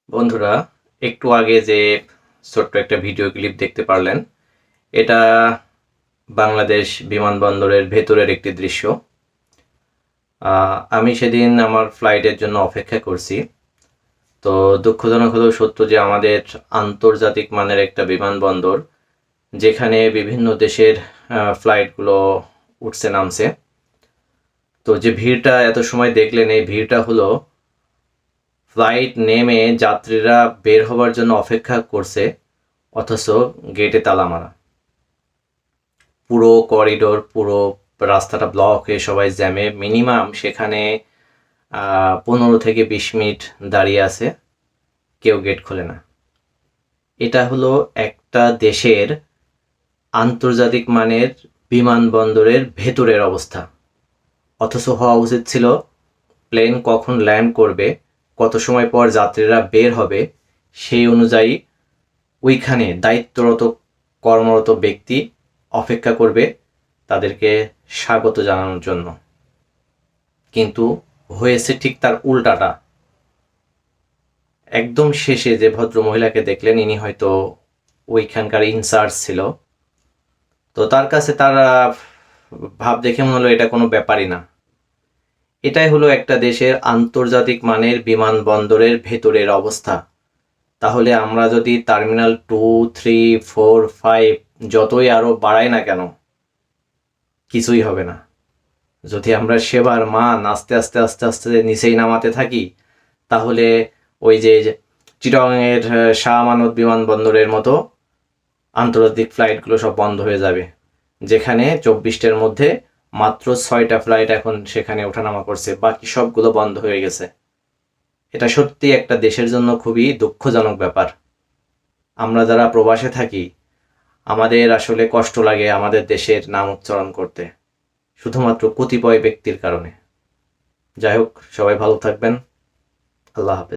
বন্ধুরা, একটু আগে যে ছোট্ট একটা ভিডিও ক্লিপ দেখতে পারলেন, এটা বাংলাদেশ বিমানবন্দরের ভেতরের একটি দৃশ্য। আমি সেদিন আমার ফ্লাইটের জন্য অপেক্ষা করছি। তো দুঃখজনক হলেও সত্য যে আমাদের আন্তর্জাতিক মানের একটা বিমানবন্দর, যেখানে বিভিন্ন দেশের ফ্লাইটগুলো উঠছে নামছে। তো যে ভিড়টা এত সময় দেখলেন, এই ভিড়টা হলো ফ্লাইট নেমে যাত্রীরা বের হবার জন্য অপেক্ষা করছে, অথচ গেটে তালা মারা। পুরো করিডোর, পুরো রাস্তাটা ব্লক হয়ে সবাই জ্যামে, মিনিমাম সেখানে 15 থেকে 20 মিনিট দাঁড়িয়ে আছে, কেউ গেট খোলে না। এটা হলো একটা দেশের আন্তর্জাতিক মানের বিমানবন্দরের ভেতরের অবস্থা। অথচ হওয়া উচিত ছিল প্লেন কখন ল্যান্ড করবে, কত সময় পর যাত্রীরা বের হবে, সেই অনুযায়ী ওইখানে দায়িত্বরত কর্মরত ব্যক্তি অপেক্ষা করবে তাদেরকে স্বাগত জানানোর জন্য। কিন্তু হয়েছে ঠিক তার উল্টাটা। একদম শেষে যে ভদ্র মহিলাকে দেখলেন, ইনি হয়তো ওইখানকার ইনচার্জ ছিল। তো তার কাছে তার ভাব দেখে মনে হলো এটা কোনো ব্যাপারই না। এটাই হলো একটা দেশের আন্তর্জাতিক মানের বিমানবন্দরের ভেতরের অবস্থা। তাহলে আমরা যদি টার্মিনাল 2, 3, 4, 5 যতই আরও বাড়াই না কেন, কিছুই হবে না। যদি আমরা সেবার মান আস্তে আস্তে আস্তে আস্তে নিচেই নামাতে থাকি, তাহলে ওই যে চিটাগংয়ের শাহ আমানত বিমানবন্দরের মতো আন্তর্জাতিক ফ্লাইটগুলো সব বন্ধ হয়ে যাবে, যেখানে 24টার মধ্যে মাত্র 6টা ফ্লাইট এখন সেখানে ওঠানামা করছে, বাকি সবগুলো বন্ধ হয়ে গেছে। এটা সত্যি একটা দেশের জন্য খুবই দুঃখজনক ব্যাপার। আমরা যারা প্রবাসে থাকি, আমাদের আসলে কষ্ট লাগে আমাদের দেশের নাম উচ্চারণ করতে, শুধুমাত্র কতিপয় ব্যক্তির কারণে। যাই হোক, সবাই ভালো থাকবেন। আল্লাহ হাফেজ।